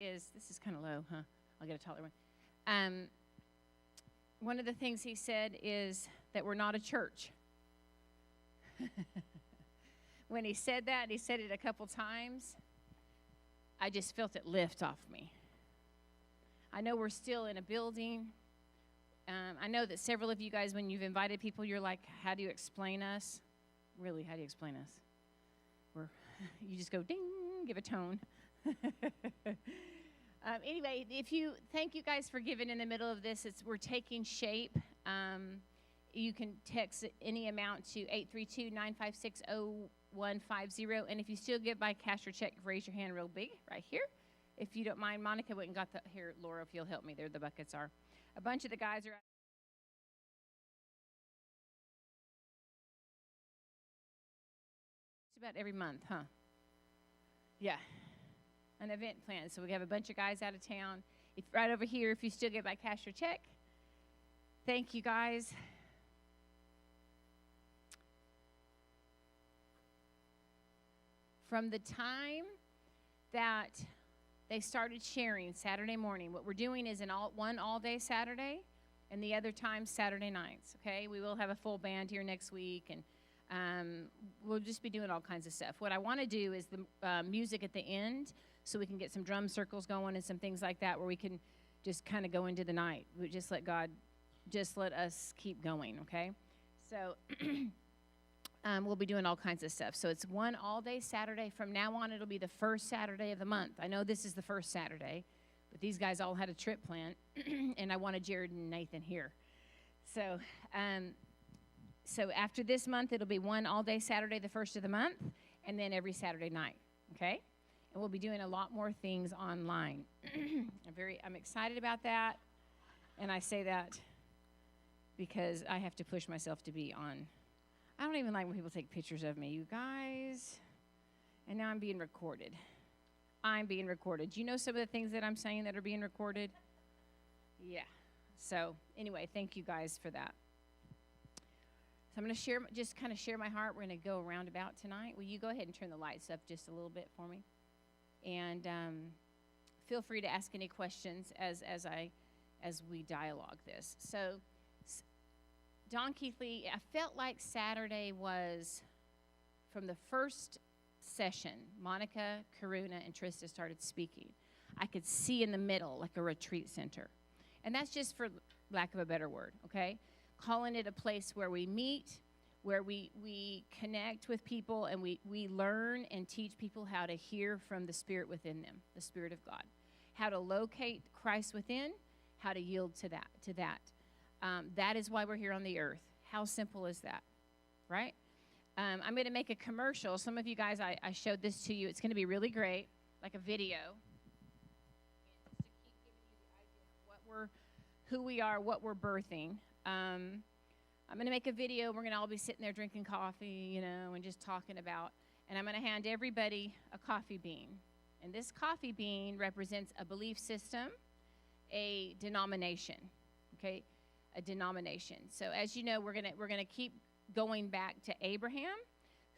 This is kind of low, huh? I'll get a taller one. One of the things he said is that we're not a church. When he said that, and he said it a couple times, I just felt it lift off me. I know we're still in a building. I know that several of you guys, when you've invited people, you're like, how do you explain us? Really, how do you explain us? You just go ding, give a tone. Anyway, thank you guys for giving in the middle of this. We're taking shape. You can text any amount to 832-956-0150. And if you still give by cash or check, raise your hand real big right here. If you don't mind, Monica went and got here, Laura, if you'll help me, there the buckets are. A bunch of the guys are just about every month, huh? Yeah. An event plan. So we have a bunch of guys out of town. Right over here, if you still get by cash or check. Thank you, guys. From the time that they started sharing Saturday morning, what we're doing is one all-day Saturday, and the other time Saturday nights, okay? We will have a full band here next week, and we'll just be doing all kinds of stuff. What I want to do is the music at the end, so we can get some drum circles going and some things like that, where we can just kind of go into the night. We just let God, just let us keep going, okay? So we'll be doing all kinds of stuff. So it's one all-day Saturday. From now on, it'll be the first Saturday of the month. I know this is the first Saturday, but these guys all had a trip planned, and I wanted Jared and Nathan here. So after this month, it'll be one all-day Saturday, the first of the month, and then every Saturday night, okay? And we'll be doing a lot more things online. I'm excited about that, and I say that because I have to push myself to be on. I don't even like when people take pictures of me, you guys. And now I'm being recorded. I'm being recorded. Do you know some of the things that I'm saying that are being recorded? Yeah. So anyway, thank you guys for that. So I'm going to just kind of share my heart. We're going to go around about tonight. Will you go ahead and turn the lights up just a little bit for me? And feel free to ask any questions as we dialogue this. So, Don Keithley, I felt like Saturday was, from the first session, Monica, Karuna, and Trista started speaking. I could see in the middle like a retreat center. And that's just for lack of a better word, okay? Calling it a place where we meet, where we connect with people, and we learn and teach people how to hear from the Spirit within them, the Spirit of God. How to locate Christ within, how to yield to that. That is why we're here on the earth. How simple is that, right? I'm going to make a commercial. Some of you guys, I showed this to you. It's going to be really great, like a video. And just to keep giving you the idea of who we are, what we're birthing. I'm going to make a video. We're going to all be sitting there drinking coffee, and just talking about. And I'm going to hand everybody a coffee bean. And this coffee bean represents a belief system, a denomination, okay? A denomination. So as you know, we're gonna keep going back to Abraham,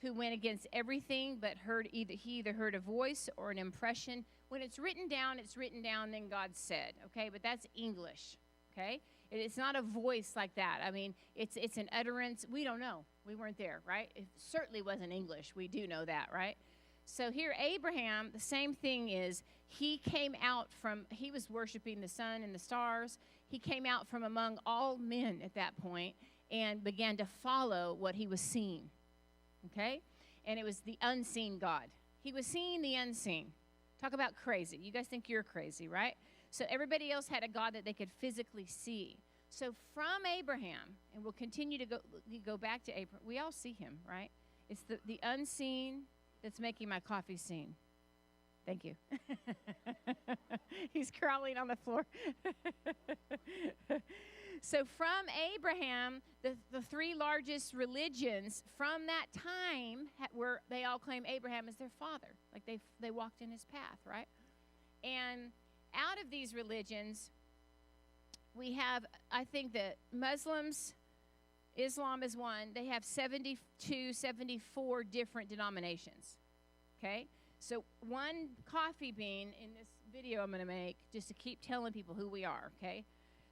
who went against everything but he either heard a voice or an impression. When it's written down, then God said, okay? But that's English, okay? It's not a voice like that. I mean, it's an utterance. We don't know. We weren't there, right? It certainly wasn't English. We do know that, right? So here, Abraham, the same thing is, he was worshiping the sun and the stars. He came out from among all men at that point and began to follow what he was seeing, okay? And it was the unseen God. He was seeing the unseen. Talk about crazy. You guys think you're crazy, right? So everybody else had a God that they could physically see. So from Abraham, and we'll continue to go back to Abraham, we all see him, right? It's the unseen that's making my coffee scene. Thank you. He's crawling on the floor. So from Abraham, the three largest religions from that time where they all claim Abraham as their father. Like they walked in his path, right? And out of these religions, we have, I think that Muslims, Islam is one. They have 72, 74 different denominations, okay? So one coffee bean in this video I'm going to make just to keep telling people who we are, okay?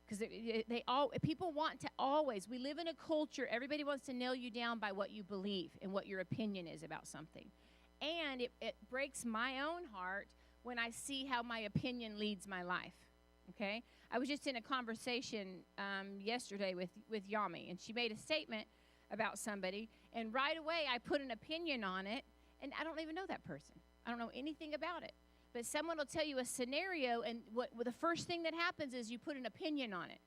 Because people want to always, we live in a culture, everybody wants to nail you down by what you believe and what your opinion is about something. And it breaks my own heart when I see how my opinion leads my life, okay? I was just in a conversation yesterday with Yami, and she made a statement about somebody, and right away I put an opinion on it, and I don't even know that person. I don't know anything about it. But someone will tell you a scenario, and what the first thing that happens is you put an opinion on it,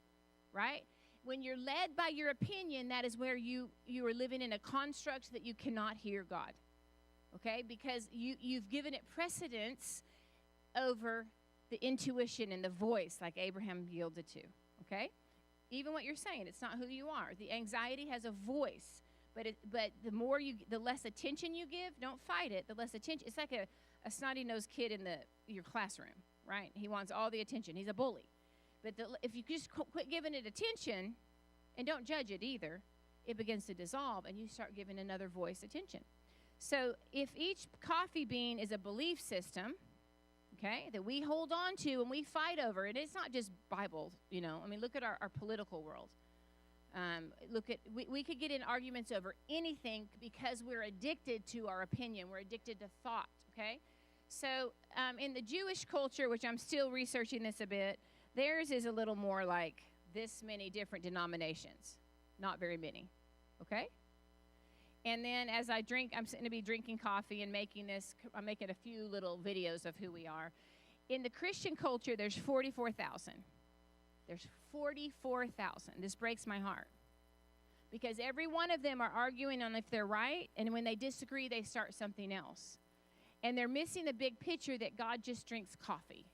right? When you're led by your opinion, that is where you are living in a construct that you cannot hear God, okay? Because you've given it precedence over the intuition and the voice like Abraham yielded to, okay? Even what you're saying, it's not who you are. The anxiety has a voice, but the less attention you give, don't fight it. The less attention, it's like a snotty-nosed kid in your classroom, right? He wants all the attention. He's a bully. But if you just quit giving it attention, and don't judge it either, it begins to dissolve, and you start giving another voice attention. So if each coffee bean is a belief system, okay, that we hold on to and we fight over, and it's not just Bible, you know. I mean, look at our political world. We could get in arguments over anything because we're addicted to our opinion. We're addicted to thought, okay? So in the Jewish culture, which I'm still researching this a bit, theirs is a little more like this many different denominations, not very many, okay? And then as I drink, I'm going to be drinking coffee and I'm making a few little videos of who we are. In the Christian culture, there's 44,000. There's 44,000. This breaks my heart. Because every one of them are arguing on if they're right, and when they disagree, they start something else. And they're missing the big picture that God just drinks coffee.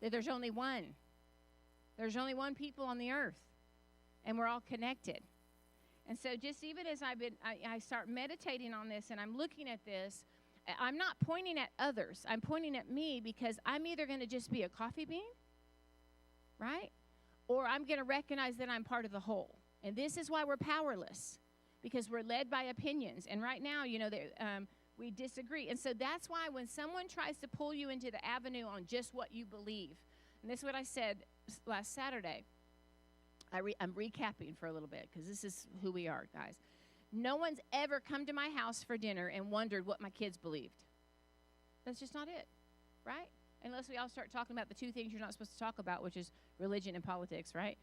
That there's only one. There's only one people on the earth, and we're all connected. And so just even as I start meditating on this and I'm looking at this, I'm not pointing at others. I'm pointing at me because I'm either going to just be a coffee bean, right? Or I'm going to recognize that I'm part of the whole. And this is why we're powerless, because we're led by opinions. And right now, you know, we disagree. And so that's why when someone tries to pull you into the avenue on just what you believe, and this is what I said last Saturday, I'm recapping for a little bit because this is who we are, guys. No one's ever come to my house for dinner and wondered what my kids believed. That's just not it, right? Unless we all start talking about the two things you're not supposed to talk about, which is religion and politics, right?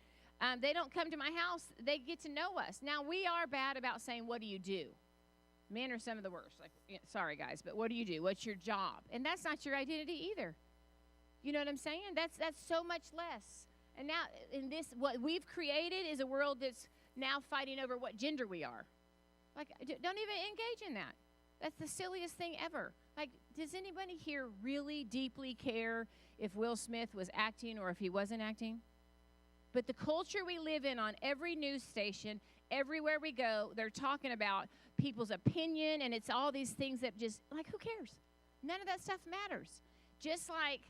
They don't come to my house. They get to know us. Now, we are bad about saying, what do you do? Men are some of the worst. Like, sorry, guys, but what do you do? What's your job? And that's not your identity either. You know what I'm saying? That's so much less. And now, what we've created is a world that's now fighting over what gender we are. Like, don't even engage in that. That's the silliest thing ever. Like, does anybody here really deeply care if Will Smith was acting or if he wasn't acting? But the culture we live in on every news station, everywhere we go, they're talking about people's opinion, and it's all these things that just, like, who cares? None of that stuff matters. Just like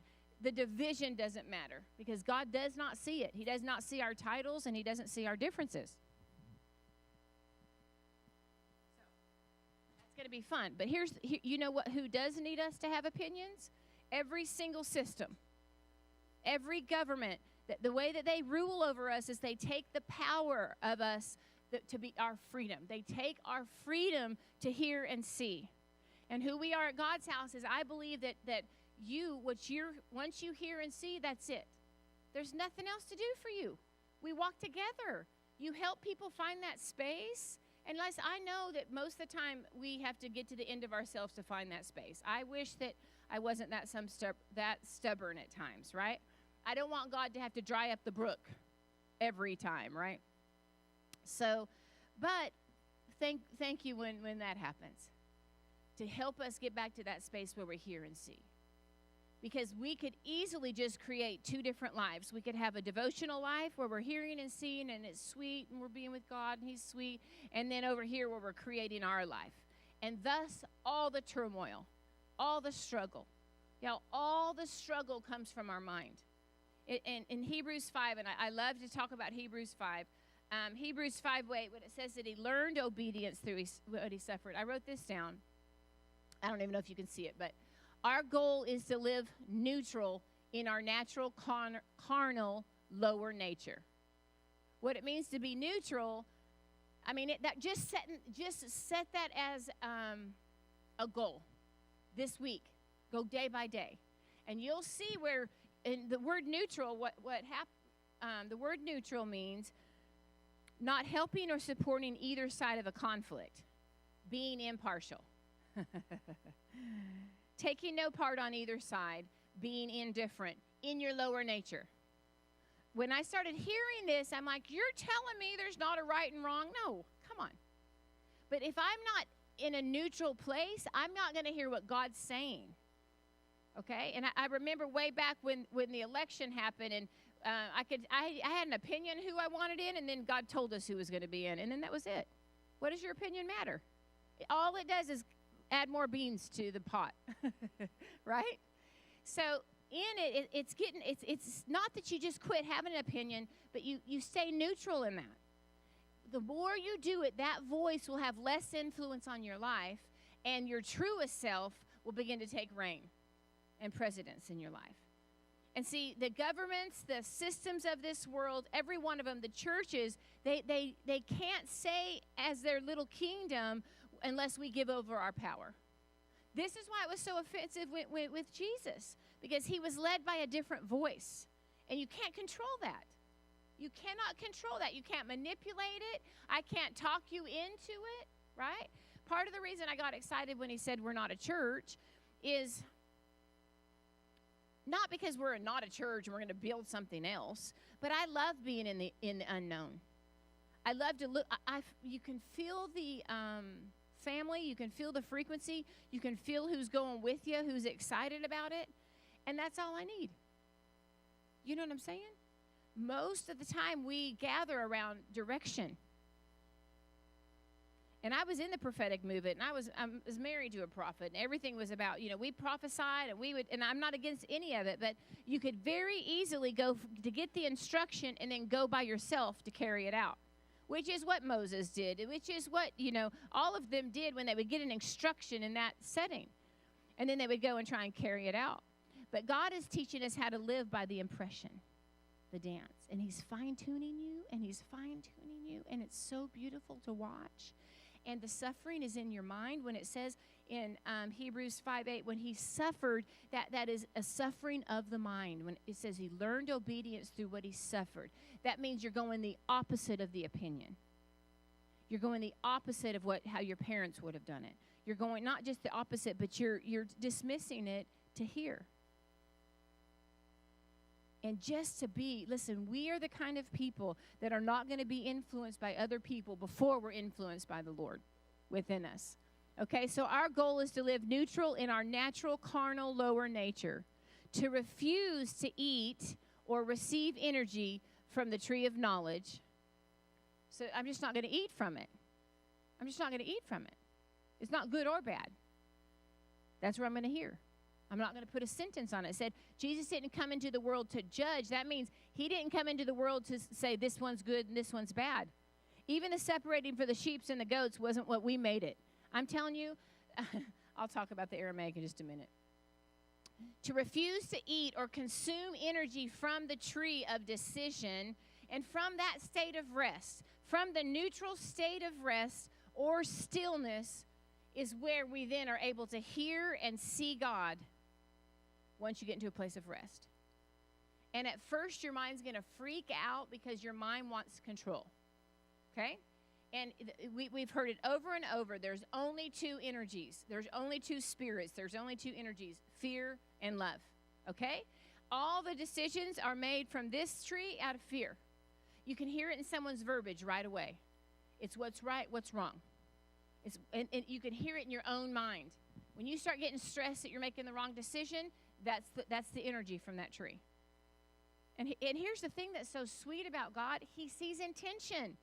the division doesn't matter because God does not see it. He does not see our titles, and he doesn't see our differences. So that's going to be fun. But you know what? Who does need us to have opinions? Every single system, every government. The way that they rule over us is they take the power of us to be our freedom. They take our freedom to hear and see. And who we are at God's house is, I believe that once you hear and see, that's it. There's nothing else to do for you. We walk together. You help people find that space. Unless I know that most of the time we have to get to the end of ourselves to find that space. I wish that I wasn't that stubborn at times, right? I don't want God to have to dry up the brook every time, right? So, but thank you when that happens, to help us get back to that space where we hear and see. Because we could easily just create two different lives. We could have a devotional life where we're hearing and seeing, and it's sweet, and we're being with God, and he's sweet. And then over here where we're creating our life. And thus, all the turmoil, all the struggle. All the struggle comes from our mind. In Hebrews 5, and I love to talk about Hebrews 5. Hebrews 5:8, when it says that he learned obedience through what he suffered. I wrote this down. I don't even know if you can see it, but Our goal is to live neutral in our natural carnal lower nature. What it means to be neutral, I mean, just set that as a goal this week. Go day by day, and you'll see where in the word neutral, the word neutral means not helping or supporting either side of a conflict, being impartial, taking no part on either side, being indifferent in your lower nature. When I started hearing this, I'm like, you're telling me there's not a right and wrong? No, come on. But if I'm not in a neutral place, I'm not going to hear what God's saying. Okay? And I remember way back when the election happened, and I had an opinion who I wanted in, and then God told us who was going to be in, and then that was it. What does your opinion matter? All it does is add more beans to the pot, right? So in it's not that you just quit having an opinion, but you stay neutral in that. The more you do it, that voice will have less influence on your life, and your truest self will begin to take reign and precedence in your life. And see, the governments, the systems of this world, every one of them, the churches, they can't say as their little kingdom unless we give over our power. This is why it was so offensive with Jesus, because he was led by a different voice. And you can't control that. You cannot control that. You can't manipulate it. I can't talk you into it, right? Part of the reason I got excited when he said we're not a church is not because we're not a church and we're going to build something else, but I love being in the unknown. I love to look. You can feel the family. You can feel the frequency. You can feel who's going with you, who's excited about it, and that's all I need. You know what I'm saying? Most of the time we gather around direction. And I was in the prophetic movement, and I was married to a prophet, and everything was about, we prophesied, and I'm not against any of it, but you could very easily go to get the instruction and then go by yourself to carry it out, which is what Moses did, which is what, all of them did when they would get an instruction in that setting. And then they would go and try and carry it out. But God is teaching us how to live by the impression, the dance. And he's fine-tuning you, and and it's so beautiful to watch. And the suffering is in your mind. When it says in Hebrews 5:8, when he suffered, that is a suffering of the mind. When it says he learned obedience through what he suffered, that means you're going the opposite of the opinion. You're going the opposite of how your parents would have done it. You're going not just the opposite, but you're dismissing it to hear. And just to listen, we are the kind of people that are not going to be influenced by other people before we're influenced by the Lord within us. Okay, so our goal is to live neutral in our natural, carnal, lower nature, to refuse to eat or receive energy from the tree of knowledge. So I'm just not going to eat from it. It's not good or bad. That's what I'm going to hear. I'm not going to put a sentence on it. It said Jesus didn't come into the world to judge. That means he didn't come into the world to say this one's good and this one's bad. Even the separating for the sheep and the goats wasn't what we made it. I'm telling you, I'll talk about the Aramaic in just a minute. To refuse to eat or consume energy from the tree of decision and from that state of rest, from the neutral state of rest or stillness, is where we then are able to hear and see God once you get into a place of rest. And at first, your mind's going to freak out because your mind wants control, okay? And we've heard it over and over. There's only two energies. There's only two spirits. There's only two energies, fear and love, okay? All the decisions are made from this tree out of fear. You can hear it in someone's verbiage right away. It's what's right, what's wrong. And you can hear it in your own mind. When you start getting stressed that you're making the wrong decision, that's the energy from that tree. And here's the thing that's so sweet about God. He sees intention.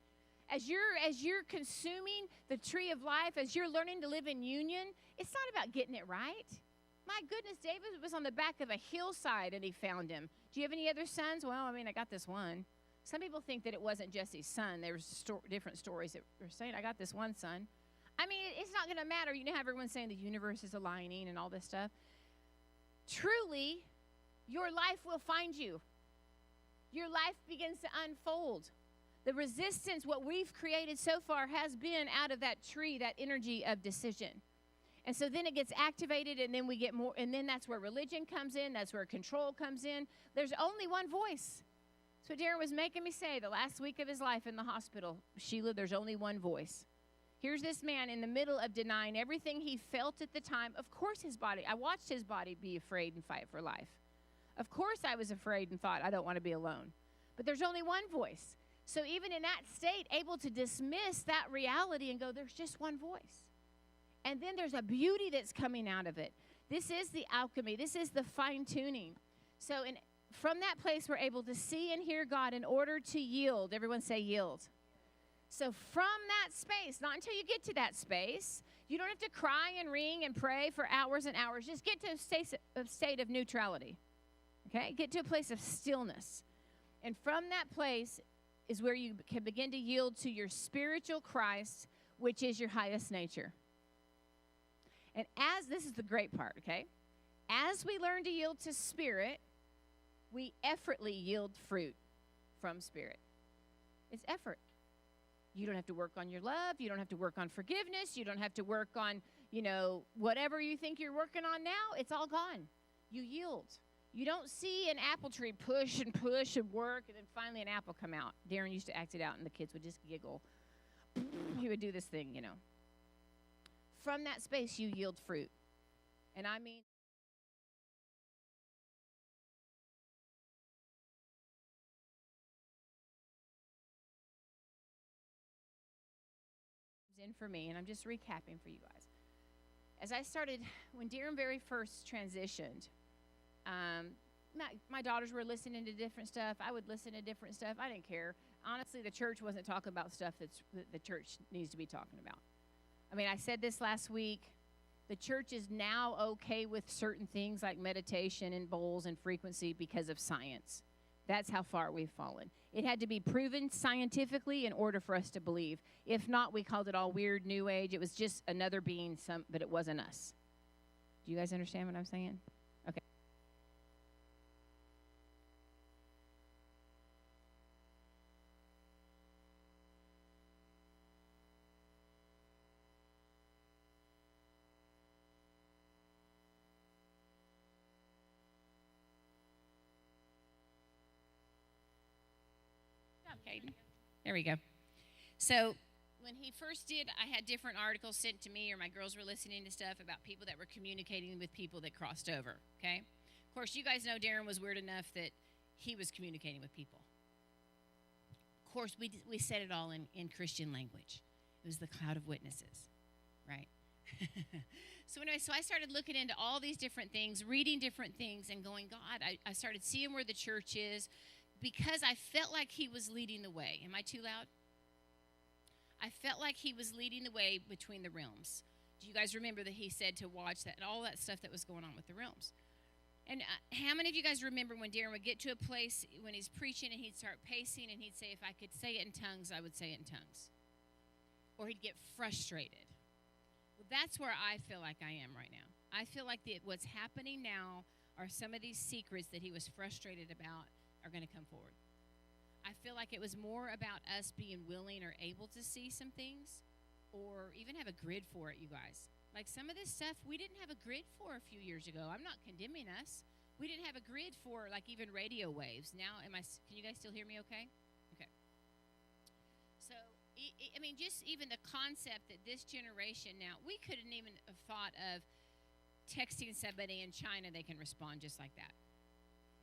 As you're consuming the tree of life, as you're learning to live in union, it's not about getting it right. My goodness, David was on the back of a hillside and he found him. Do you have any other sons? Well, I got this one. Some people think that it wasn't Jesse's son. There's different stories that were saying, I got this one son. It's not going to matter. You know how everyone's saying the universe is aligning and all this stuff. truly, your life will find you. Your life begins to unfold. The resistance, what we've created so far, has been out of that tree, that energy of decision. And so then it gets activated, and then we get more, and then that's where religion comes in. That's where control comes in. There's only one voice. That's what Darren was making me say the last week of his life in the hospital. Sheila, there's only one voice. Here's this man in the middle of denying everything he felt at the time. Of course his body, I watched his body be afraid and fight for life. Of course I was afraid and thought, I don't want to be alone. But there's only one voice. So even in that state, able to dismiss that reality and go, there's just one voice. And then there's a beauty that's coming out of it. This is the alchemy. This is the fine-tuning. So from that place, we're able to see and hear God in order to yield. Everyone say yield. So from that space, not until you get to that space, you don't have to cry and ring and pray for hours and hours. Just get to a state of neutrality. Okay? Get to a place of stillness. And from that place is where you can begin to yield to your spiritual Christ, which is your highest nature. And this is the great part, okay? As we learn to yield to spirit, we effortlessly yield fruit from spirit. It's effort. You don't have to work on your love. You don't have to work on forgiveness. You don't have to work on, whatever you think you're working on now. It's all gone. You yield. You don't see an apple tree push and work, and then finally an apple come out. Darren used to act it out, and the kids would just giggle. He would do this thing, From that space, you yield fruit. And I mean, in for me, and I'm just recapping for you guys. As I started, when Darren very first transitioned, my daughters were listening to different stuff. I would listen to different stuff. I didn't care. Honestly, the church wasn't talking about stuff that the church needs to be talking about. I mean, I said this last week. The church is now okay with certain things like meditation and bowls and frequency because of science. That's how far we've fallen. It had to be proven scientifically in order for us to believe. If not, we called it all weird, new age. It was just another being, but it wasn't us. Do you guys understand what I'm saying? Okay. Caden. There we go. So when he first did, I had different articles sent to me, or my girls were listening to stuff about people that were communicating with people that crossed over, okay? Of course, you guys know Darren was weird enough that he was communicating with people. Of course, we said it all in Christian language. It was the cloud of witnesses, right? So anyway, I started looking into all these different things, reading different things, and going, God, I started seeing where the church is, because I felt like he was leading the way. Am I too loud? I felt like he was leading the way between the realms. Do you guys remember that he said to watch that and all that stuff that was going on with the realms? And how many of you guys remember when Darren would get to a place when he's preaching and he'd start pacing and he'd say, if I could say it in tongues, I would say it in tongues? Or he'd get frustrated. Well, that's where I feel like I am right now. I feel like what's happening now are some of these secrets that he was frustrated about are going to come forward. I feel like it was more about us being willing or able to see some things, or even have a grid for it, you guys. Like some of this stuff we didn't have a grid for a few years ago. I'm not condemning us. We didn't have a grid for like even radio waves. Now, can you guys still hear me okay? Okay. So, I mean, just even the concept that this generation now, we couldn't even have thought of texting somebody in China, they can respond just like that.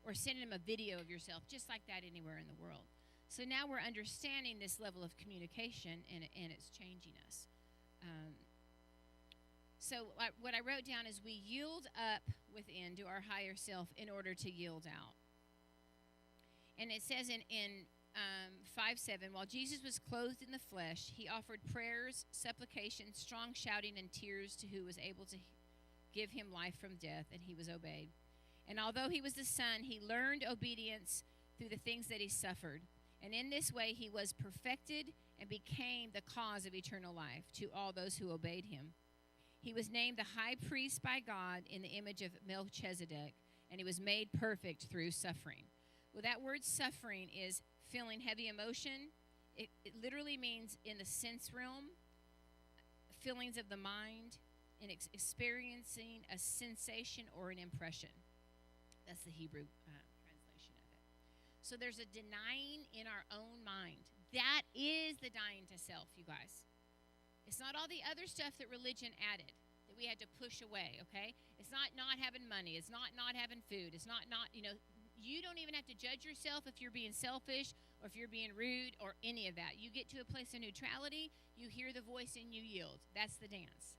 Or sending them a video of yourself just like that anywhere in the world. So now we're understanding this level of communication, and it's changing us. So what I wrote down is we yield up within to our higher self in order to yield out. And it says in 5:7, while Jesus was clothed in the flesh, he offered prayers, supplications, strong shouting, and tears to who was able to give him life from death, and he was obeyed. And although he was the Son, he learned obedience through the things that he suffered. And in this way, he was perfected and became the cause of eternal life to all those who obeyed him. He was named the high priest by God in the image of Melchizedek, and he was made perfect through suffering. Well, that word suffering is feeling heavy emotion. It literally means in the sense realm, feelings of the mind, and experiencing a sensation or an impression. That's the Hebrew translation of it. So there's a denying in our own mind. That is the dying to self, you guys. It's not all the other stuff that religion added that we had to push away, okay? It's not having money. It's not having food. It's not, you don't even have to judge yourself if you're being selfish or if you're being rude or any of that. You get to a place of neutrality, you hear the voice and you yield. That's the dance.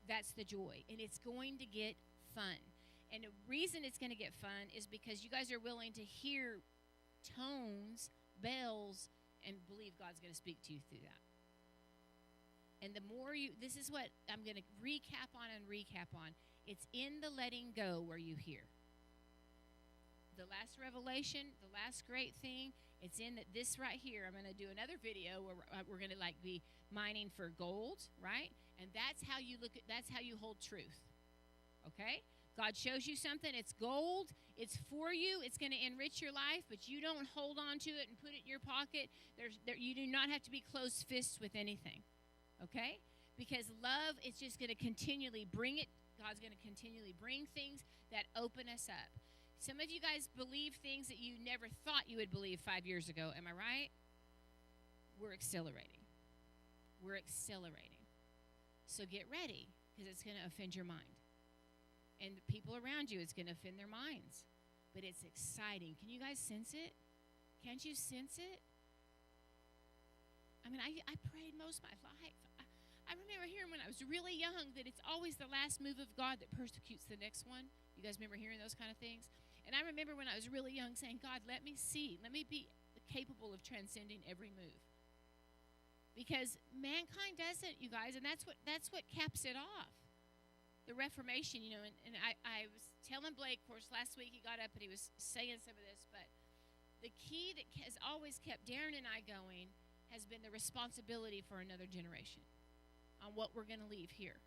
That's the joy. And it's going to get fun. And the reason it's going to get fun is because you guys are willing to hear tones, bells, and believe God's going to speak to you through that. And the more this is what I'm going to recap on. It's in the letting go where you hear. The last revelation, the last great thing, it's in this right here. I'm going to do another video where we're going to be mining for gold, right? And that's how you that's how you hold truth. Okay? God shows you something, it's gold, it's for you, it's going to enrich your life, but you don't hold on to it and put it in your pocket. You do not have to be closed fists with anything. Okay? Because love is just going to continually bring it. God's going to continually bring things that open us up. Some of you guys believe things that you never thought you would believe 5 years ago. Am I right? We're accelerating. So get ready, because it's going to offend your mind. And the people around you, it's going to offend their minds. But it's exciting. Can you guys sense it? Can't you sense it? I mean, I prayed most of my life. I remember hearing when I was really young that it's always the last move of God that persecutes the next one. You guys remember hearing those kind of things? And I remember when I was really young saying, God, let me be capable of transcending every move. Because mankind doesn't, you guys, and that's what caps it off. The Reformation, and I was telling Blake, of course, last week he got up and he was saying some of this, but the key that has always kept Darren and I going has been the responsibility for another generation on what we're going to leave here.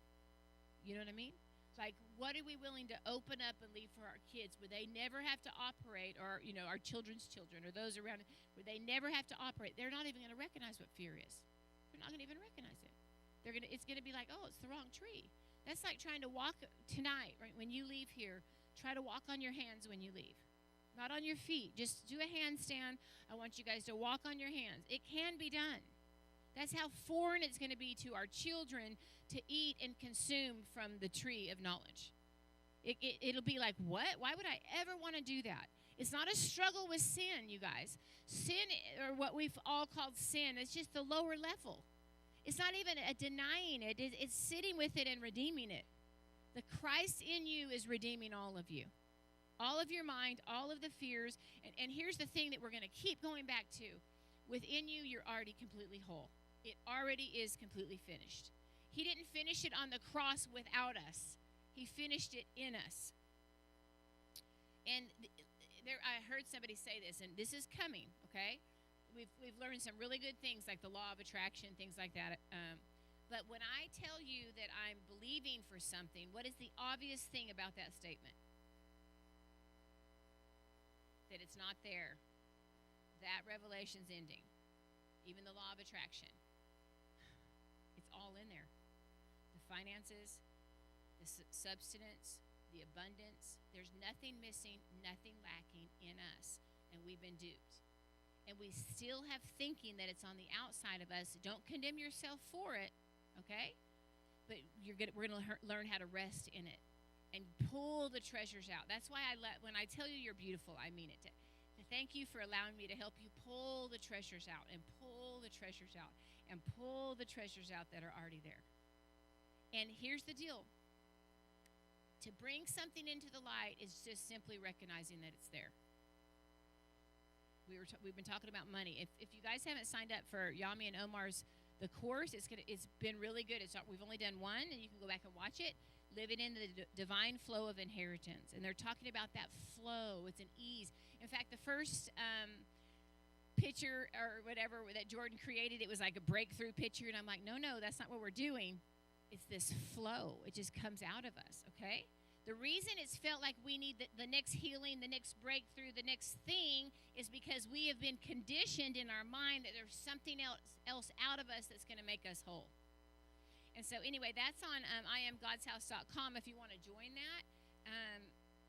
You know what I mean? Like, what are we willing to open up and leave for our kids where they never have to operate, or, our children's children or those around, where they never have to operate. They're not even going to recognize what fear is. They're not going to even recognize it. It's going to be like, oh, it's the wrong tree. That's like trying to walk tonight, right? When you leave here, try to walk on your hands when you leave. Not on your feet. Just do a handstand. I want you guys to walk on your hands. It can be done. That's how foreign it's going to be to our children to eat and consume from the tree of knowledge. It'll be like, what? Why would I ever want to do that? It's not a struggle with sin, you guys. Sin, or what we've all called sin, it's just the lower level. It's not even a denying it. It's sitting with it and redeeming it. The Christ in you is redeeming all of you. All of your mind, all of the fears. And here's the thing that we're going to keep going back to. Within you, you're already completely whole. It already is completely finished. He didn't finish it on the cross without us. He finished it in us. And I heard somebody say this, and this is coming, okay? We've learned some really good things like the law of attraction, things like that. But when I tell you that I'm believing for something, what is the obvious thing about that statement? That it's not there. That revelation's ending. Even the law of attraction. It's all in there. The finances, the substance, the abundance. There's nothing missing, nothing lacking in us. And we've been duped. And we still have thinking that it's on the outside of us. Don't condemn yourself for it, okay? But we're going to learn how to rest in it and pull the treasures out. That's why when I tell you you're beautiful, I mean it. To thank you for allowing me to help you pull the treasures out and pull the treasures out and pull the treasures out that are already there. And here's the deal. To bring something into the light is just simply recognizing that it's there. We've been talking about money. If you guys haven't signed up for Yami and Omar's the course, it's been really good. We've only done one, and you can go back and watch it. Living in the divine flow of inheritance, and they're talking about that flow. It's an ease. In fact, the first picture or whatever that Jordan created, it was like a breakthrough picture, and I'm like, no, that's not what we're doing. It's this flow. It just comes out of us, okay? The reason it's felt like we need the next healing, the next breakthrough, the next thing is because we have been conditioned in our mind that there's something else out of us that's going to make us whole. And so anyway, that's on IamGodsHouse.com if you want to join that.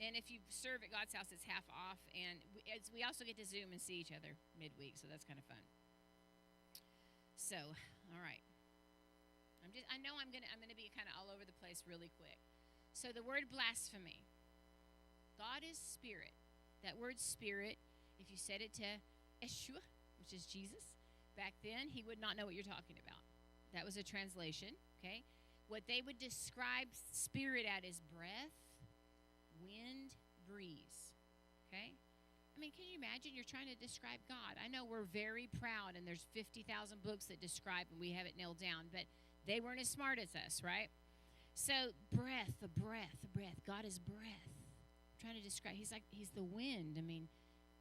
And if you serve at God's House, it's half off. And we also get to Zoom and see each other midweek, so that's kind of fun. So, all right. I know I'm gonna be kind of all over the place really quick. So the word blasphemy. God is spirit. That word spirit, if you said it to Yeshua, which is Jesus, back then, he would not know what you're talking about. That was a translation, okay? What they would describe spirit at is breath, wind, breeze, okay? I mean, can you imagine you're trying to describe God? I know we're very proud, and there's 50,000 books that describe, and we have it nailed down, but they weren't as smart as us, right? So breath, the breath. God is breath. I'm trying to describe. He's the wind. I mean,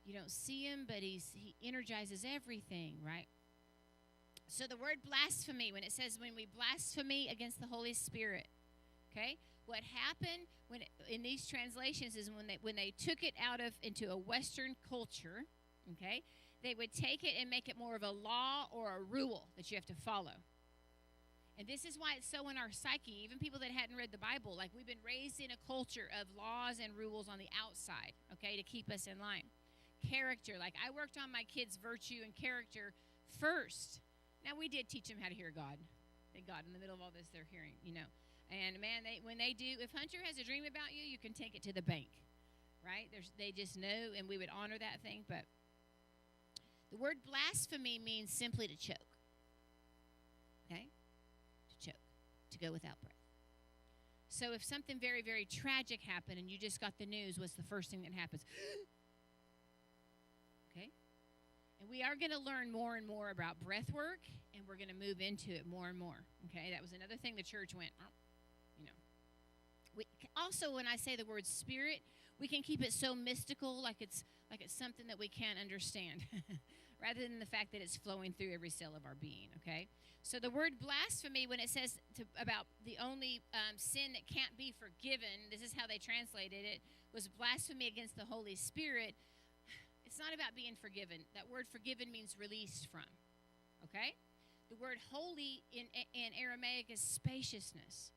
you don't see him, but he energizes everything, right? So the word blasphemy, when it says when we blaspheme against the Holy Spirit, okay? What happened in these translations is when they took it into a Western culture, okay, they would take it and make it more of a law or a rule that you have to follow. And this is why it's so in our psyche, even people that hadn't read the Bible, like we've been raised in a culture of laws and rules on the outside, okay, to keep us in line. Character, like I worked on my kids' virtue and character first. Now, we did teach them how to hear God. Thank God, in the middle of all this, they're hearing, you know. And, man, when they do, if Hunter has a dream about you, you can take it to the bank, right? They just know, and we would honor that thing. But the word blasphemy means simply to choke, okay? To go without breath. So if something very, very tragic happened and you just got the news, what's the first thing that happens? Okay? And we are going to learn more and more about breath work, and we're going to move into it more and more. Okay? That was another thing the church went, you know. Also, when I say the word spirit, we can keep it so mystical, like it's something that we can't understand, rather than the fact that it's flowing through every cell of our being, okay? So the word blasphemy, when it says about the only sin that can't be forgiven, this is how they translated it, was blasphemy against the Holy Spirit. It's not about being forgiven. That word forgiven means released from, okay? The word holy in Aramaic is spaciousness.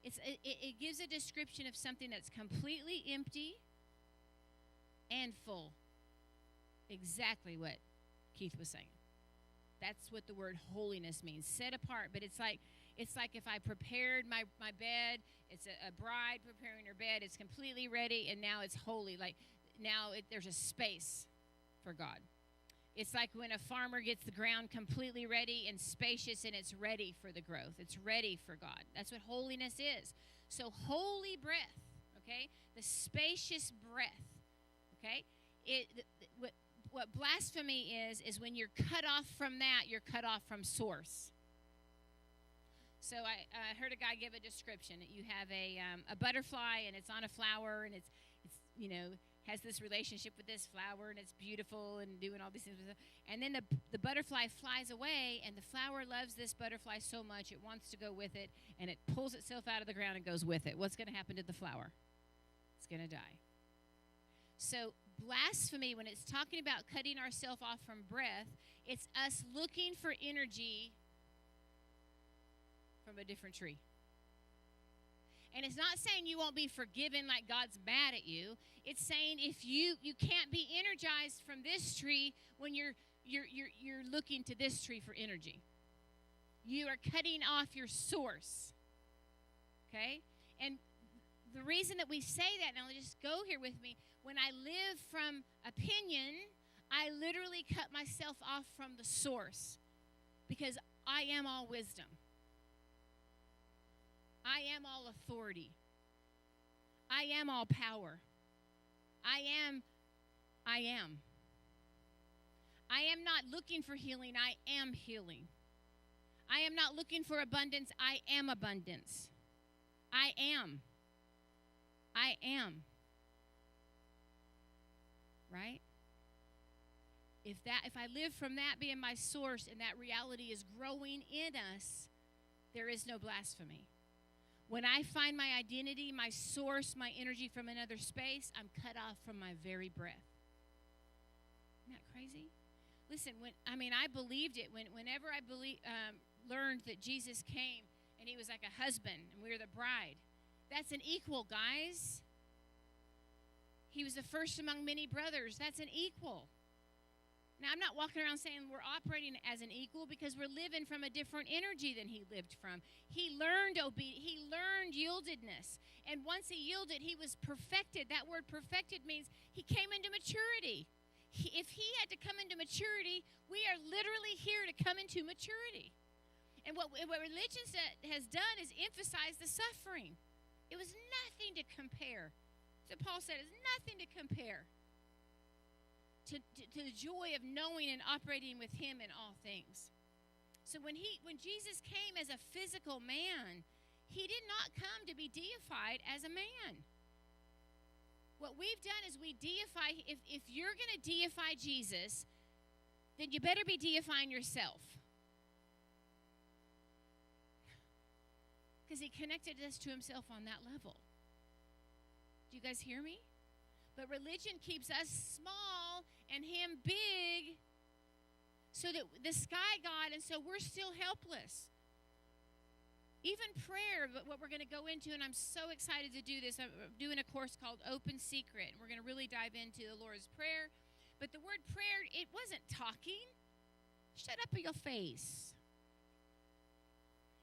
It gives a description of something that's completely empty and full. Exactly what Keith was saying. That's what the word holiness means, set apart. But it's like if I prepared my bed, it's a bride preparing her bed, it's completely ready, and now it's holy. Like now there's a space for God. It's like when a farmer gets the ground completely ready and spacious, and it's ready for the growth. It's ready for God. That's what holiness is. So holy breath, okay? The spacious breath, okay? What blasphemy is when you're cut off from that, you're cut off from source. So I heard a guy give a description. You have a butterfly, and it's on a flower, and it's you know, has this relationship with this flower, and it's beautiful and doing all these things. And then the butterfly flies away, and the flower loves this butterfly so much it wants to go with it, and it pulls itself out of the ground and goes with it. What's going to happen to the flower? It's going to die. So blasphemy, when it's talking about cutting ourselves off from breath, it's us looking for energy from a different tree. And it's not saying you won't be forgiven like God's mad at you. It's saying if you can't be energized from this tree when you're looking to this tree for energy. You are cutting off your source. Okay? And the reason that we say that, now just go here with me, when I live from opinion, I literally cut myself off from the source, because I am all wisdom. I am all authority. I am all power. I am. I am not looking for healing. I am healing. I am not looking for abundance. I am abundance. I am. Right? If I live from that being my source and that reality is growing in us, there is no blasphemy. When I find my identity, my source, my energy from another space, I'm cut off from my very breath. Isn't that crazy? Listen, I believed it. Whenever I learned that Jesus came and he was like a husband and we were the bride, that's an equal, guys. He was the first among many brothers. That's an equal. Now, I'm not walking around saying we're operating as an equal because we're living from a different energy than he lived from. He learned obedience. He learned yieldedness. And once he yielded, he was perfected. That word perfected means he came into maturity. If he had to come into maturity, we are literally here to come into maturity. And what religion has done is emphasize the suffering. It was nothing to compare. So Paul said it's nothing to compare to the joy of knowing and operating with him in all things. So when Jesus came as a physical man, he did not come to be deified as a man. What we've done is we deify. If you're going to deify Jesus, then you better be deifying yourself. Because he connected us to himself on that level. Do you guys hear me? But religion keeps us small and him big, so that the sky God, and so we're still helpless. Even prayer, what we're going to go into, and I'm so excited to do this. I'm doing a course called Open Secret, and we're going to really dive into the Lord's Prayer. But the word prayer, it wasn't talking. Shut up your face.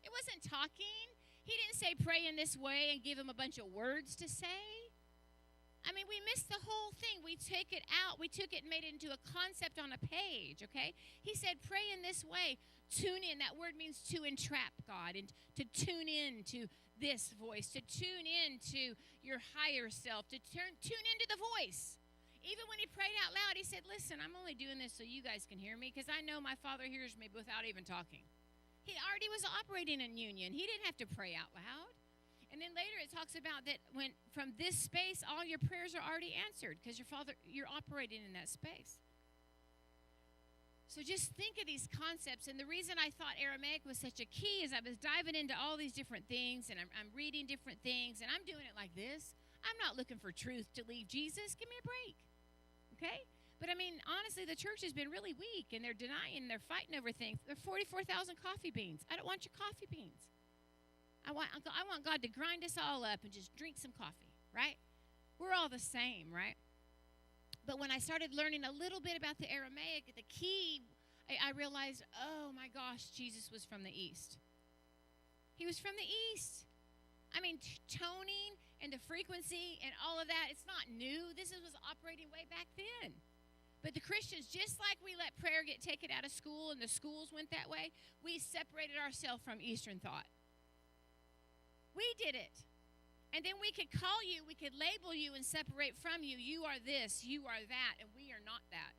It wasn't talking. He didn't say pray in this way and give him a bunch of words to say. We missed the whole thing. We take it out. We took it and made it into a concept on a page, okay? He said, pray in this way. Tune in. That word means to entrap God and to tune in to this voice, to tune in to your higher self, to tune into the voice. Even when he prayed out loud, he said, listen, I'm only doing this so you guys can hear me because I know my Father hears me without even talking. He already was operating in union. He didn't have to pray out loud. And then later it talks about that when from this space, all your prayers are already answered because you're operating in that space. So just think of these concepts. And the reason I thought Aramaic was such a key is I was diving into all these different things, and I'm reading different things, and I'm doing it like this. I'm not looking for truth to leave Jesus. Give me a break. Okay? But honestly, the church has been really weak, and they're denying, they're fighting over things. There are 44,000 coffee beans. I don't want your coffee beans. I want God to grind us all up and just drink some coffee, right? We're all the same, right? But when I started learning a little bit about the Aramaic, the key, I realized, oh my gosh, Jesus was from the East. He was from the East. Toning and the frequency and all of that, it's not new. This was operating way back then. But the Christians, just like we let prayer get taken out of school and the schools went that way, we separated ourselves from Eastern thought. We did it. And then we could call you, we could label you and separate from you. You are this, you are that, and we are not that.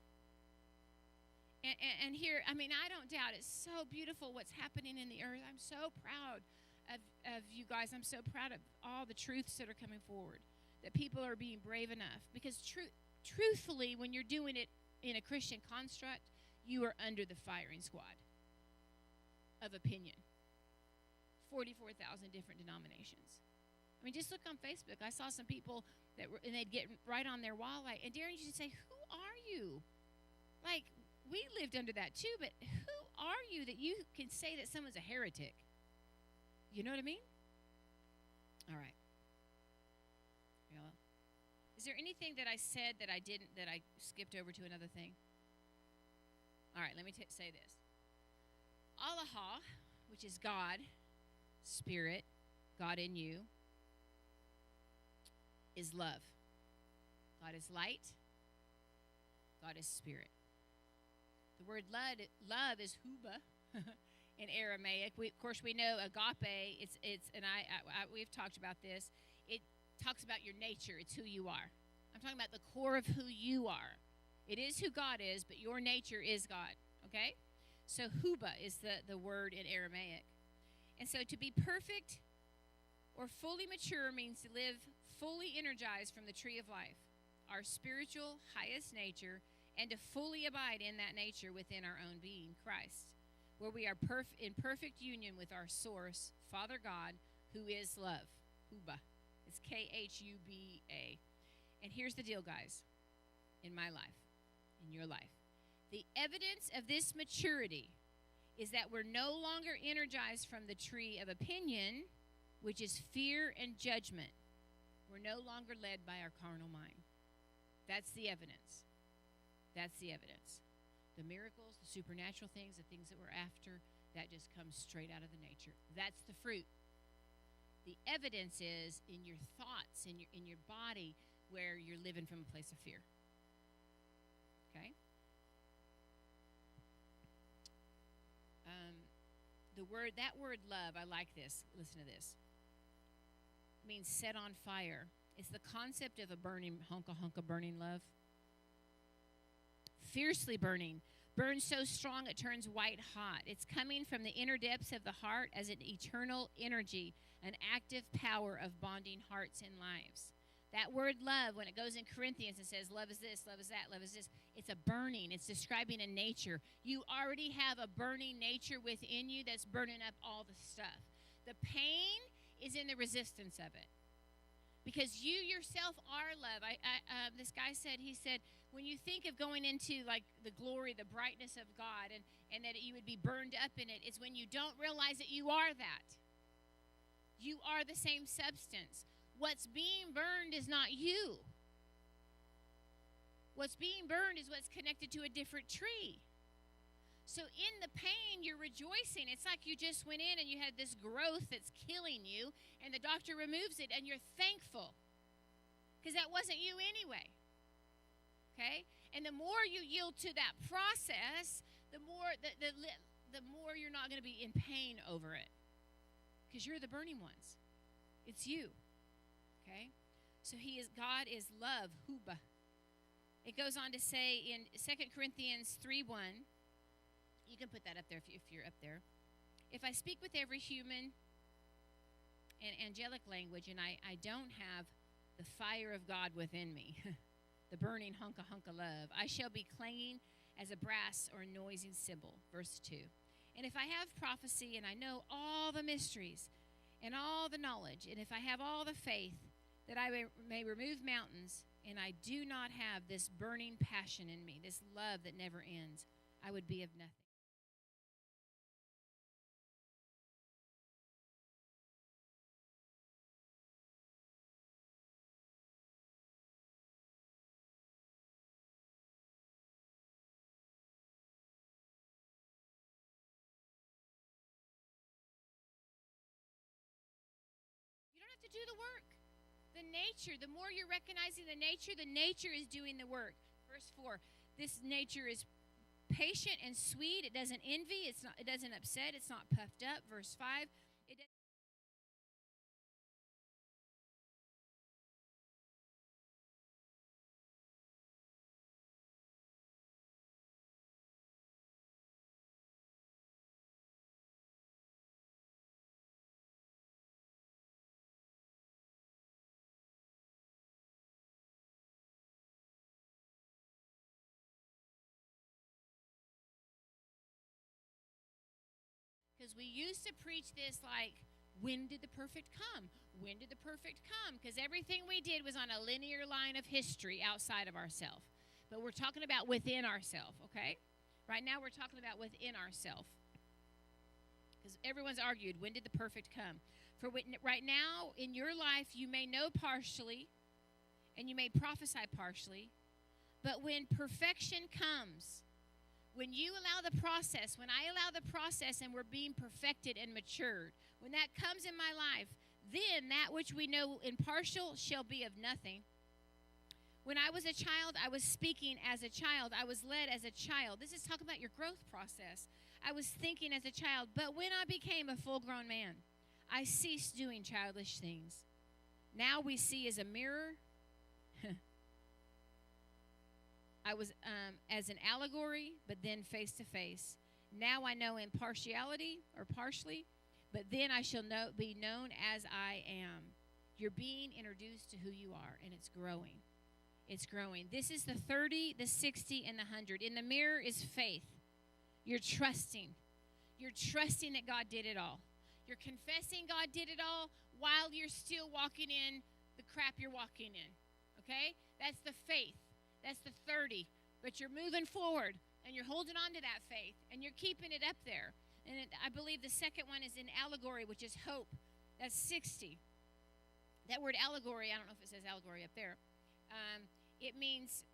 And here, I don't doubt it's so beautiful what's happening in the earth. I'm so proud of you guys. I'm so proud of all the truths that are coming forward, that people are being brave enough. Because truthfully, when you're doing it in a Christian construct, you are under the firing squad of opinion. 44,000 different denominations. Just look on Facebook. I saw some people and they'd get right on their wall, and Darren used to say, who are you? We lived under that too, but who are you that you can say that someone's a heretic? You know what I mean? All right. Is there anything that I said that I skipped over to another thing? All right, let me say this. Allah, which is God, Spirit, God in you, is love. God is light. God is spirit. The word love is huba in Aramaic. Of course, we know agape. We've talked about this. It talks about your nature. It's who you are. I'm talking about the core of who you are. It is who God is, but your nature is God. Okay? So huba is the word in Aramaic. And so to be perfect or fully mature means to live fully energized from the tree of life, our spiritual highest nature, and to fully abide in that nature within our own being, Christ, where we are in perfect union with our source, Father God, who is love. Huba. It's Khuba. And here's the deal, guys, in my life, in your life. The evidence of this maturity is that we're no longer energized from the tree of opinion, which is fear and judgment. We're no longer led by our carnal mind. That's the evidence. That's the evidence. The miracles, the supernatural things, the things that we're after, that just comes straight out of the nature. That's the fruit. The evidence is in your thoughts, in your body, where you're living from a place of fear. Okay? That word love, I like this. Listen to this. It means set on fire. It's the concept of a burning, hunka burning love. Fiercely burning. Burns so strong it turns white hot. It's coming from the inner depths of the heart as an eternal energy, an active power of bonding hearts and lives. That word love, when it goes in Corinthians and says love is this, love is that, love is this, it's a burning. It's describing a nature. You already have a burning nature within you that's burning up all the stuff. The pain is in the resistance of it. Because you yourself are love. This guy said, when you think of going into like the glory, the brightness of God, and that you would be burned up in it, it's when you don't realize that you are that. You are the same substance. What's being burned is not you. What's being burned is what's connected to a different tree. So in the pain, you're rejoicing. It's like you just went in and you had this growth that's killing you, and the doctor removes it, and you're thankful. Because that wasn't you anyway. Okay? And the more you yield to that process, the more you're not going to be in pain over it. Because you're the burning ones. It's you. Okay? So God is love, Huba. It goes on to say in 2 Corinthians 3:1, you can put that up there if you're up there. If I speak with every human and angelic language and I don't have the fire of God within me, the burning hunka love, I shall be clanging as a brass or a noisy cymbal. Verse 2. And if I have prophecy and I know all the mysteries and all the knowledge, and if I have all the faith that I may remove mountains, and I do not have this burning passion in me, this love that never ends, I would be of nothing. You don't have to do the work. The nature, the more you're recognizing the nature is doing the work. Verse 4, this nature is patient and sweet. It doesn't envy. It doesn't upset. It's not puffed up. Verse 5, it doesn't. Because we used to preach this like, when did the perfect come? When did the perfect come? Because everything we did was on a linear line of history outside of ourselves. But we're talking about within ourselves, okay? Right now we're talking about within ourselves. Because everyone's argued, when did the perfect come? For right now in your life, you may know partially, and you may prophesy partially, but when perfection comes, when you allow the process, when I allow the process and we're being perfected and matured, when that comes in my life, then that which we know in partial shall be of nothing. When I was a child, I was speaking as a child. I was led as a child. This is talking about your growth process. I was thinking as a child, but when I became a full-grown man, I ceased doing childish things. Now we see as a mirror. I was as an allegory, but then face to face. Now I know in partiality or partially, but then I shall be known as I am. You're being introduced to who you are, and it's growing. It's growing. This is the 30, the 60, and the 100. In the mirror is faith. You're trusting. You're trusting that God did it all. You're confessing God did it all. while you're still walking in the crap you're walking in. Okay? That's the faith. That's the 30. But you're moving forward, and you're holding on to that faith, and you're keeping it up there. And I believe the second one is in allegory, which is hope. That's 60. That word allegory, I don't know if it says allegory up there. It means,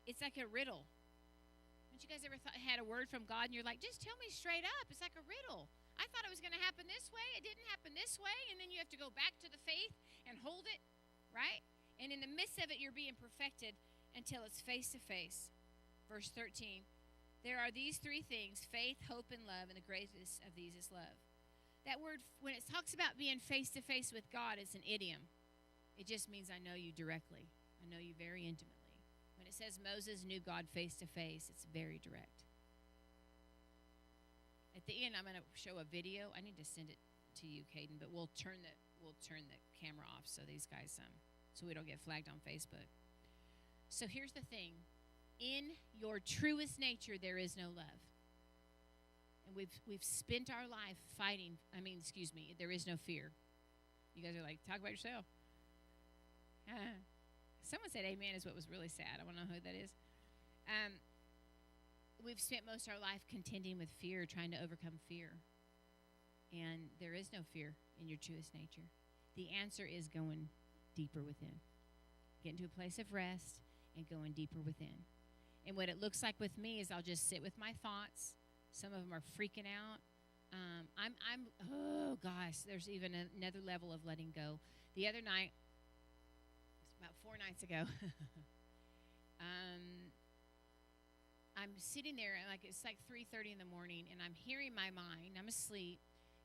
it's like a riddle. Haven't you guys ever had a word from God, and you're like, just tell me straight up. It's like a riddle. I thought it was going to happen this way. It didn't happen this way. And then you have to go back to the faith and hold it, right? And in the midst of it, you're being perfected until it's face to face. Verse 13. There are these three things, faith, hope, and love, and the greatest of these is love. That word, when it talks about being face to face with God, it's an idiom. It just means I know you directly. I know you very intimately. When it says Moses knew God face to face, it's very direct. At the end, I'm going to show a video. I need to send it to you, Caden, but we'll turn the camera off so these guys so we don't get flagged on Facebook. So here's the thing: in your truest nature, there is no love, and we've spent our life fighting. There is no fear. You guys are like, talk about yourself. Someone said amen is what was really sad. I want to know who that is. We've spent most of our life contending with fear, trying to overcome fear. And there is no fear in your truest nature. The answer is going deeper within. Getting to a place of rest and going deeper within. And what it looks like with me is I'll just sit with my thoughts. Some of them are freaking out. Oh gosh, there's even another level of letting go. The other night, it's about 4 nights ago, I'm sitting there, and it's like 3:30 in the morning, and I'm hearing my mind. I'm asleep,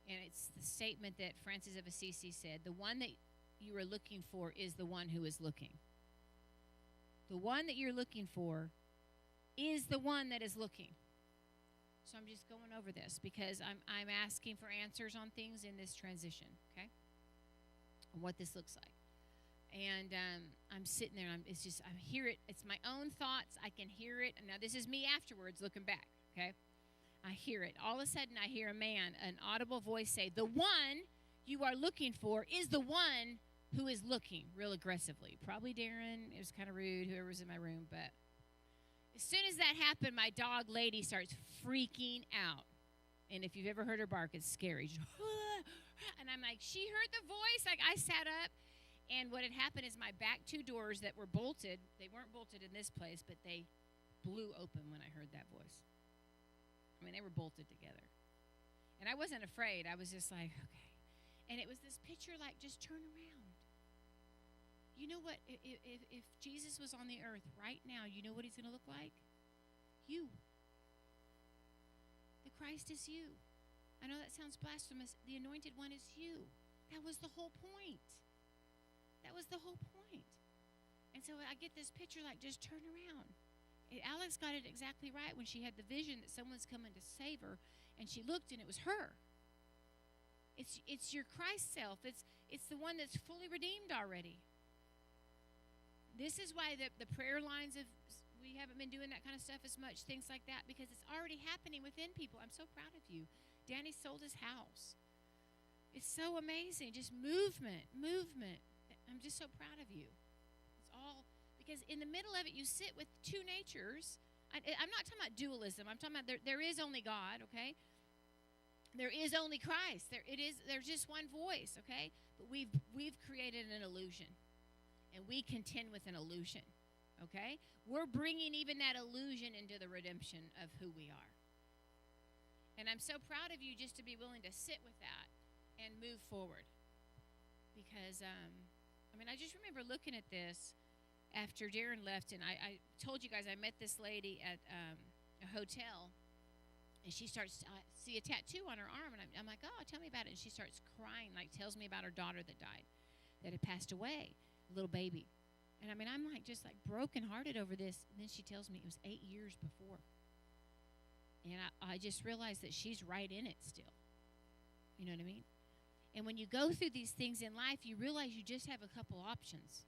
and it's the statement that Francis of Assisi said, the one that you are looking for is the one who is looking. The one that you're looking for is the one that is looking. So I'm just going over this because I'm asking for answers on things in this transition, okay, and what this looks like. And I'm sitting there, and I hear it. It's my own thoughts. I can hear it. And now this is me afterwards looking back, okay? I hear it. All of a sudden, I hear an audible voice say, the one you are looking for is the one who is looking, real aggressively. Probably Darren. It was kind of rude, whoever was in my room. But as soon as that happened, my dog, Lady, starts freaking out. And if you've ever heard her bark, it's scary. And I'm like, she heard the voice. Like, I sat up. And what had happened is my back 2 doors that were bolted, they weren't bolted in this place, but they blew open when I heard that voice. I mean, they were bolted together. And I wasn't afraid. I was just like, okay. And it was this picture like, just turn around. You know what? If Jesus was on the earth right now, you know what he's going to look like? You. The Christ is you. I know that sounds blasphemous. The anointed one is you. That was the whole point. That was the whole point. And so I get this picture like, just turn around. Alex got it exactly right when she had the vision that someone's coming to save her, and she looked and it was her. It's your Christ self. It's the one that's fully redeemed already. This is why the prayer lines we haven't been doing that kind of stuff as much, things like that, because it's already happening within people. I'm so proud of you. Danny sold his house. It's so amazing. Just movement. I'm just so proud of you. It's all because in the middle of it, you sit with 2 natures. I'm not talking about dualism. I'm talking about there is only God, okay? There is only Christ. There's just one voice, okay? But we've created an illusion, and we contend with an illusion, okay? We're bringing even that illusion into the redemption of who we are. And I'm so proud of you just to be willing to sit with that and move forward, because I just remember looking at this after Darren left, and I told you guys I met this lady at a hotel, and she starts to see a tattoo on her arm, and I'm like, oh, tell me about it. And she starts crying, like tells me about her daughter that died, that had passed away, a little baby. And I'm like just like brokenhearted over this. And then she tells me it was 8 years before. And I just realized that she's right in it still. You know what I mean? And when you go through these things in life, you realize you just have a couple options.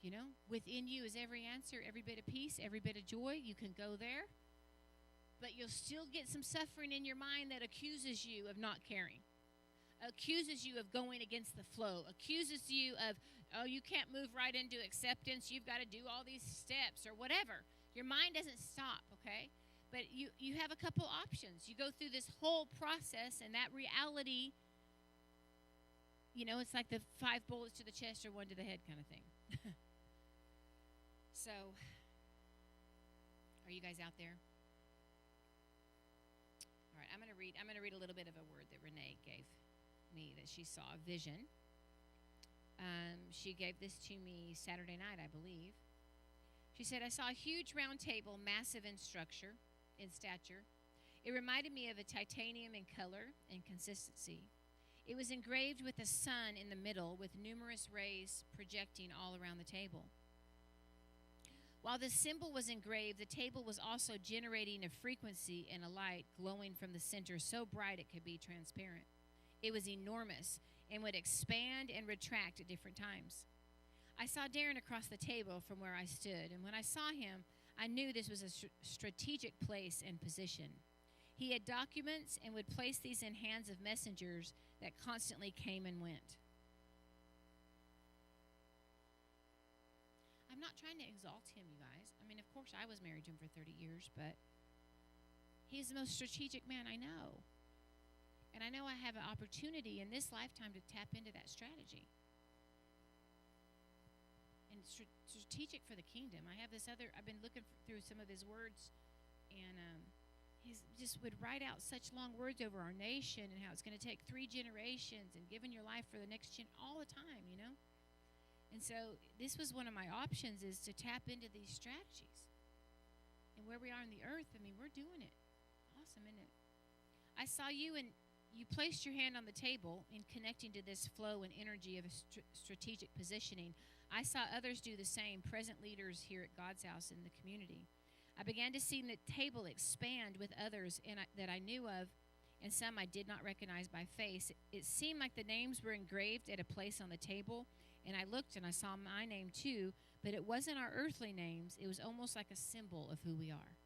You know, within you is every answer, every bit of peace, every bit of joy. You can go there, but you'll still get some suffering in your mind that accuses you of not caring, accuses you of going against the flow, accuses you of, oh, you can't move right into acceptance, you've got to do all these steps or whatever. Your mind doesn't stop, okay? But you have a couple options. You go through this whole process, and that reality, it's like the 5 bullets to the chest or 1 to the head kind of thing. So, are you guys out there? All right, I'm going to read a little bit of a word that Renee gave me, that she saw a vision. She gave this to me Saturday night, I believe. She said, I saw a huge round table, massive in stature. It reminded me of a titanium in color and consistency. It was engraved with a sun in the middle, with numerous rays projecting all around the table. While the symbol was engraved, the table was also generating a frequency and a light glowing from the center so bright it could be transparent. It was enormous and would expand and retract at different times. I saw Darren across the table from where I stood, and when I saw him, I knew this was a strategic place and position. He had documents and would place these in hands of messengers that constantly came and went. I'm not trying to exalt him, you guys. I mean, of course, I was married to him for 30 years, but he's the most strategic man I know. And I know I have an opportunity in this lifetime to tap into that strategy. And strategic for the kingdom. I've been looking through some of his words, and he just would write out such long words over our nation and how it's going to take 3 generations and giving your life for the next all the time, And so this was one of my options, is to tap into these strategies. And where we are in the earth, I mean, we're doing it. Awesome, isn't it? I saw you, and you placed your hand on the table in connecting to this flow and energy of a strategic positioning. I saw others do the same, present leaders here at God's house in the community. I began to see the table expand with others that I knew of, and some I did not recognize by face. It seemed like the names were engraved at a place on the table, and I looked and I saw my name too, but it wasn't our earthly names. It was almost like a symbol of who we are.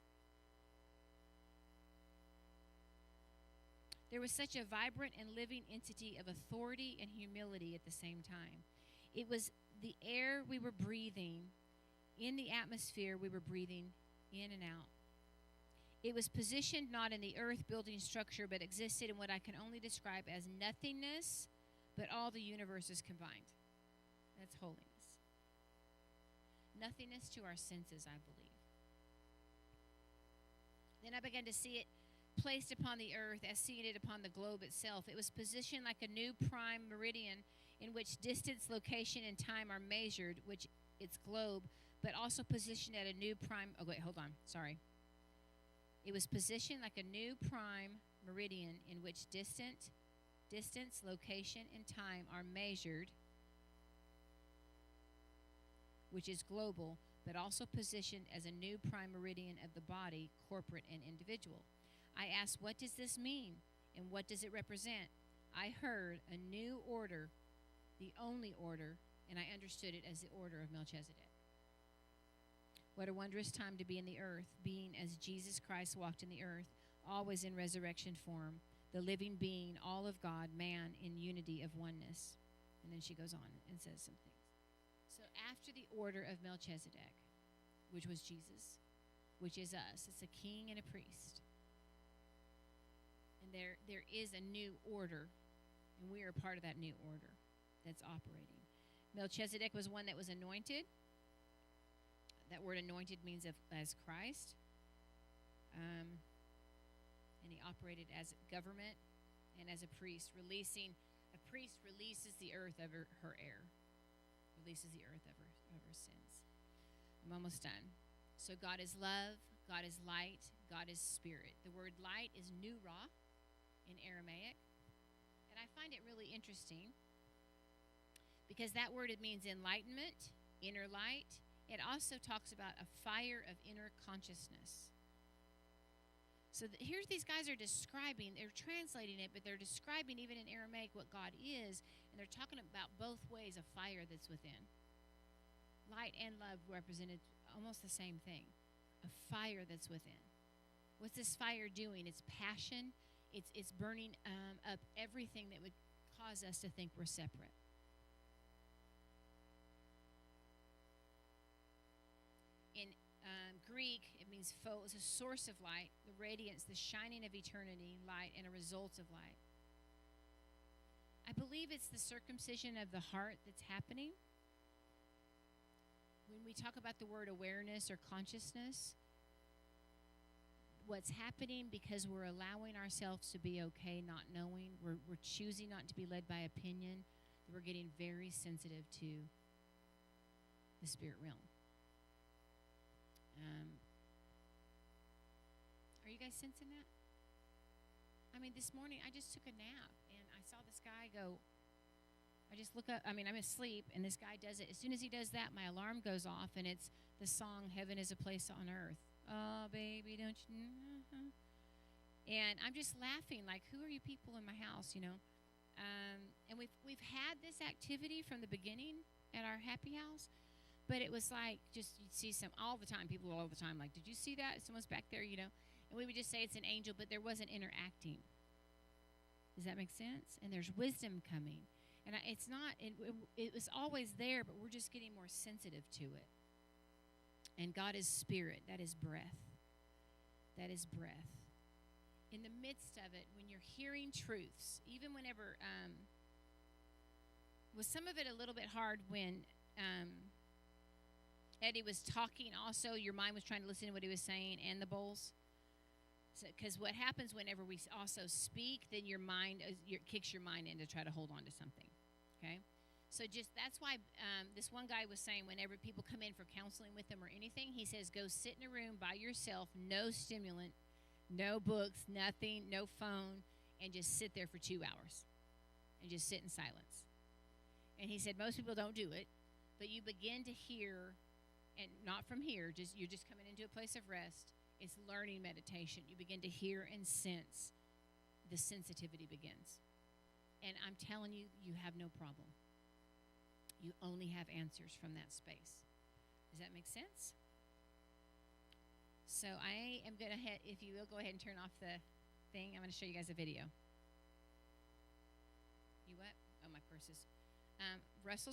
There was such a vibrant and living entity of authority and humility at the same time. It was the air we were breathing, in the atmosphere we were breathing in and out. It was positioned not in the earth building structure, but existed in what I can only describe as nothingness, but all the universes combined. That's holiness. Nothingness to our senses, I believe. Then I began to see it placed upon the earth as seeing it upon the globe itself. It was positioned like a new prime meridian in which distance, location, and time are measured, which its globe, but also positioned at a new prime. Oh, wait, hold on. Sorry. It was positioned like a new prime meridian in which distance, location, and time are measured, which is global, but also positioned as a new prime meridian of the body, corporate and individual. I asked, what does this mean, and what does it represent? I heard a new order, the only order, and I understood it as the order of Melchizedek. What a wondrous time to be in the earth, being as Jesus Christ walked in the earth, always in resurrection form, the living being, all of God, man in unity of oneness. And then she goes on and says some things. So after the order of Melchizedek, which was Jesus, which is us, it's a king and a priest. And there is a new order, and we are part of that new order that's operating. Melchizedek was one that was anointed. That word anointed means as Christ. And he operated as government and as a priest, a priest releases the earth of her air. Releases the earth of her sins. I'm almost done. So God is love, God is light, God is spirit. The word light is nura in Aramaic. And I find it really interesting because that word, it means enlightenment, inner light. It also talks about a fire of inner consciousness. So here these guys are describing, they're translating it, but they're describing even in Aramaic what God is, and they're talking about both ways of fire that's within. Light and love represented almost the same thing, a fire that's within. What's this fire doing? It's passion. It's burning up everything that would cause us to think we're separate. In Greek, it means it's a source of light, the radiance, the shining of eternity, light, and a result of light. I believe it's the circumcision of the heart that's happening. When we talk about the word awareness or consciousness, what's happening because we're allowing ourselves to be okay, not knowing, we're choosing not to be led by opinion, we're getting very sensitive to the spirit realm. Are you guys sensing that? I mean, this morning I just took a nap and I saw this guy go, I just look up, I'm asleep, and this guy does it. As soon as he does that, my alarm goes off, and it's the song, Heaven is a Place on Earth. Oh, baby, don't you know? And I'm just laughing, like, who are you people in my house, you know? And we've had this activity from the beginning at our happy house, but it was like, just, you'd see all the time, people all the time, like, did you see that? Someone's back there, you know? And we would just say it's an angel, but there wasn't interacting. Does that make sense? And there's wisdom coming. And it's not, it was always there, but we're just getting more sensitive to it. And God is spirit. That is breath. That is breath. In the midst of it, when you're hearing truths, even whenever, was some of it a little bit hard when Eddie was talking also, your mind was trying to listen to what he was saying and the bowls? Because what happens whenever we also speak, then your mind kicks your mind in to try to hold on to something, okay? So just that's why this one guy was saying whenever people come in for counseling with him or anything, he says go sit in a room by yourself, no stimulant, no books, nothing, no phone, and just sit there for 2 hours and just sit in silence. And he said most people don't do it, but you begin to hear, and not from here, you're just coming into a place of rest. It's learning meditation. You begin to hear and sense. The sensitivity begins. And I'm telling you, you have no problem. You only have answers from that space. Does that make sense? So I am going to, if you will, go ahead and turn off the thing. I'm going to show you guys a video. You what? Oh, my purse is. Russell's